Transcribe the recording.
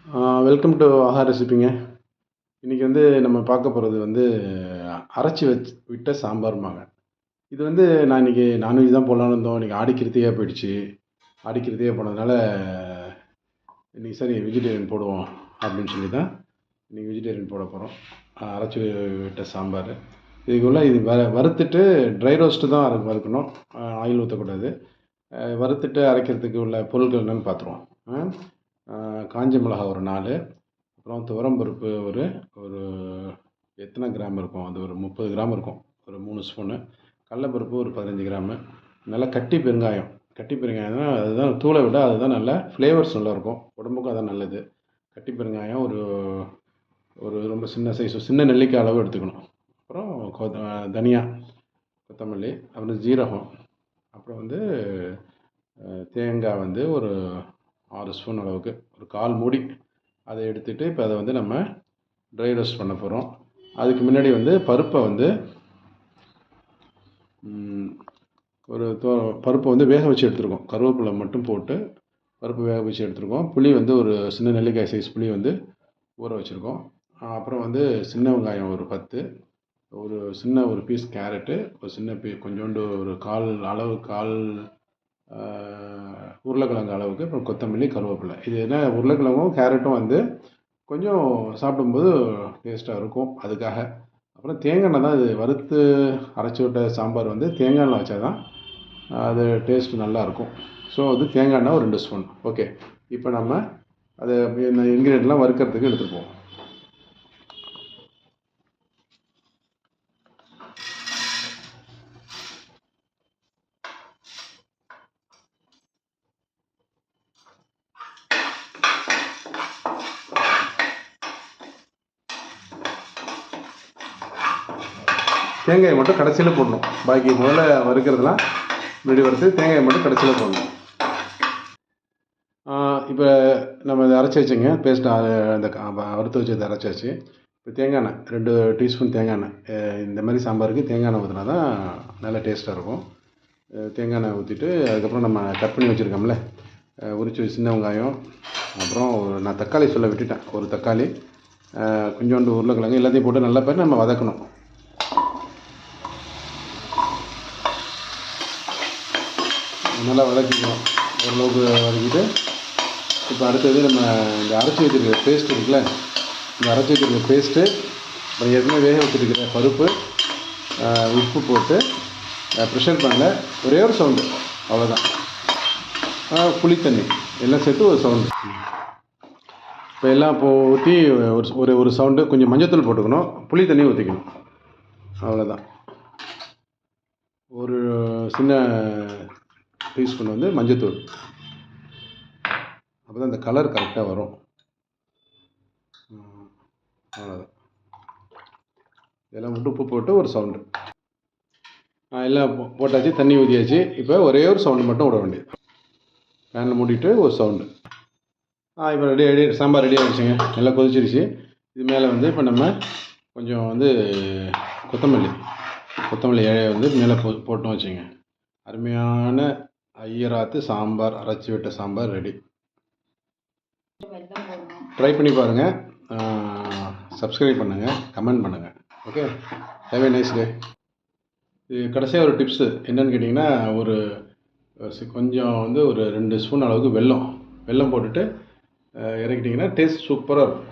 Welcome to ஆஹா ரெசிபிங்க. இன்றைக்கி வந்து நம்ம பார்க்க போகிறது வந்து அரைச்சி விட்ட சாம்பார்ம்பாங்க. இது வந்து நான் இன்றைக்கி நான்வெஜ் தான் போடலான்னு இருந்தோம். இன்றைக்கி ஆடி கிருத்திகையா போயிடுச்சு. ஆடி கிருத்திகை போனதுனால இன்றைக்கி சரி வெஜிடேரியன் போடுவோம் அப்படின்னு சொல்லி தான் இன்றைக்கி வெஜிடேரியன் போட போகிறோம். அரைச்சி விட்ட சாம்பார். இதுக்குள்ளே இது வறுத்துட்டு ட்ரை ரோஸ்ட்டு தான் வறுக்கணும். ஆயில் ஊற்றக்கூடாது. வறுத்துட்டு அரைக்கிறதுக்கு உள்ள பொருட்கள் என்னென்னு பார்த்துருவோம். காஞ்ச மிளகா ஒரு 4, அப்புறம் துவரம்பருப்பு ஒரு ஒரு எத்தனை கிராம் இருக்கும், அது ஒரு 30 கிராம் இருக்கும், ஒரு 3 ஸ்பூனு. கடலப்பருப்பு ஒரு 15 கிராமு. நல்லா கட்டி பெருங்காயம். கட்டி பெருங்காயம்னா அதுதான் தூளை விட அதுதான் நல்லா ஃப்ளேவர்ஸ் நல்லாயிருக்கும், உடம்புக்கும் அதான் நல்லது. கட்டி பெருங்காயம் ஒரு ஒரு ரொம்ப சின்ன சைஸ் சின்ன நெல்லிக்காய் அளவு எடுத்துக்கணும். அப்புறம் தனியா, கொத்தமல்லி, அப்புறம் ஜீரகம், அப்புறம் வந்து தேங்காய் வந்து ஒரு 6 ஸ்பூன் அளவுக்கு, ஒரு 1/4 மூடி அதை எடுத்துகிட்டு இப்போ அதை வந்து நம்ம ட்ரை ரோஸ்ட் பண்ண போகிறோம். அதுக்கு முன்னாடி வந்து பருப்பை வந்து ஒரு பருப்பை வந்து வேக வச்சு எடுத்துருக்கோம். கருவேப்பிலை மட்டும் போட்டு பருப்பு வேக வச்சு எடுத்துருக்கோம். புளி வந்து ஒரு சின்ன நெல்லிக்காய் சைஸ் புளி வந்து ஊற வச்சுருக்கோம். அப்புறம் வந்து சின்ன வெங்காயம் ஒரு 10, ஒரு சின்ன ஒரு பீஸ் கேரட்டு, ஒரு சின்ன கொஞ்சோண்டு ஒரு கால் உருளைக்கிழங்கு அளவுக்கு, அப்புறம் கொத்தமல்லி, கருவேப்பிலை. இது என்ன, உருளைக்கிழங்கும் கேரட்டும் வந்து கொஞ்சம் சாப்பிடும்போது டேஸ்ட்டாக இருக்கும், அதுக்காக. அப்புறம் தேங்காய் எண்ணெய் தான். இது வறுத்து அரைச்சி விட்ட சாம்பார் வந்து தேங்காய் எண்ணெய் வச்சா தான் அது டேஸ்ட்டு நல்லாயிருக்கும். ஸோ அது தேங்காய் எண்ணெய் ஒரு 2 ஸ்பூன். ஓகே, இப்போ நம்ம அதை இன்க்ரீடியன்ட்லாம் வறுக்கிறதுக்கு எடுத்துகிட்டு போவோம். தேங்காயை மட்டும் கடைசியில் போடணும். பாக்கி முதல்ல வறுக்கிறதுலாம் முன்னாடி வறுத்து தேங்காயை மட்டும் கடைசியில் போடணும். இப்போ நம்ம இதை அரைச்சி வச்சுங்க பேஸ்ட், அந்த வறுத்து வச்சதை அரைச்சாச்சு. இப்போ தேங்காய் எண்ணெய் 2 டீஸ்பூன் தேங்காய் எண்ணெய். இந்த மாதிரி சாம்பாருக்கு தேங்காய் எண்ணெய் ஊற்றினா தான் நல்லா டேஸ்ட்டாக இருக்கும். தேங்காய் எண்ணெய் ஊற்றிட்டு அதுக்கப்புறம் நம்ம கட் பண்ணி வச்சுருக்கோம்ல உரிச்சு சின்ன வெங்காயம், அப்புறம் நான் தக்காளி சொல்ல விட்டுட்டேன், ஒரு தக்காளி, கொஞ்சோண்டு உருளைக்கிழங்கு, எல்லாத்தையும் போட்டு நல்லா பேர் நம்ம வதக்கணும். நல்லா வதக்கிக்கணும். ஓரளவுக்கு வதக்கிட்டு இப்போ அடுத்தது நம்ம இந்த அரைச்சி வச்சுருக்கிற பேஸ்ட் இருக்குல்ல, இந்த அரைச்சி வச்சுருக்கிற பேஸ்ட்டு, அப்புறம் ஏற்கனவே வேக வச்சுருக்கிற பருப்பு, உப்பு போட்டு ப்ரெஷர் பேனில் ஒரே ஒரு சவுண்டு, அவ்வளோதான். புளித்தண்ணி எல்லாம் சேர்த்து ஒரு சவுண்டு. இப்போ எல்லாம் ஊற்றி ஒரு சவுண்டு, கொஞ்சம் மஞ்சத்தூள் போட்டுக்கணும், புளி தண்ணி ஊற்றிக்கணும், அவ்வளோதான். ஒரு சின்ன டீஸ்பூன் வந்து மஞ்சத்தூள், அப்போ தான் அந்த கலர் கரெக்டாக வரும். அவ்வளோதான். இதெல்லாம் உப்பு போட்டு ஒரு சவுண்டு. எல்லாம் போட்டாச்சு, தண்ணி ஊற்றியாச்சு. இப்போ ஒரே ஒரு சவுண்டு மட்டும் விட வேண்டியது. பேனில் மூடிட்டு ஒரு சவுண்டு. இப்போ ரெடி சாம்பார் ரெடி ஆகிடுச்சுங்க. நல்லா கொதிச்சிருச்சு. இது மேலே வந்து இப்போ நம்ம கொஞ்சம் வந்து கொத்தமல்லி இலையை வந்து மேலே போட்டோம் வச்சுங்க. அருமையான ஐயராத்து சாம்பார், அரைச்சி விட்ட சாம்பார் ரெடி. ட்ரை பண்ணி பாருங்கள், சப்ஸ்கிரைப் பண்ணுங்கள், கமெண்ட் பண்ணுங்கள். Okay, have a nice day. இது கடைசியாக ஒரு டிப்ஸு என்னென்னு கேட்டிங்கன்னா, கொஞ்சம் வந்து ஒரு 2 ஸ்பூன் அளவுக்கு வெல்லம் போட்டுட்டு இறக்கிட்டிங்கன்னா டேஸ்ட் சூப்பராக இருக்கும்.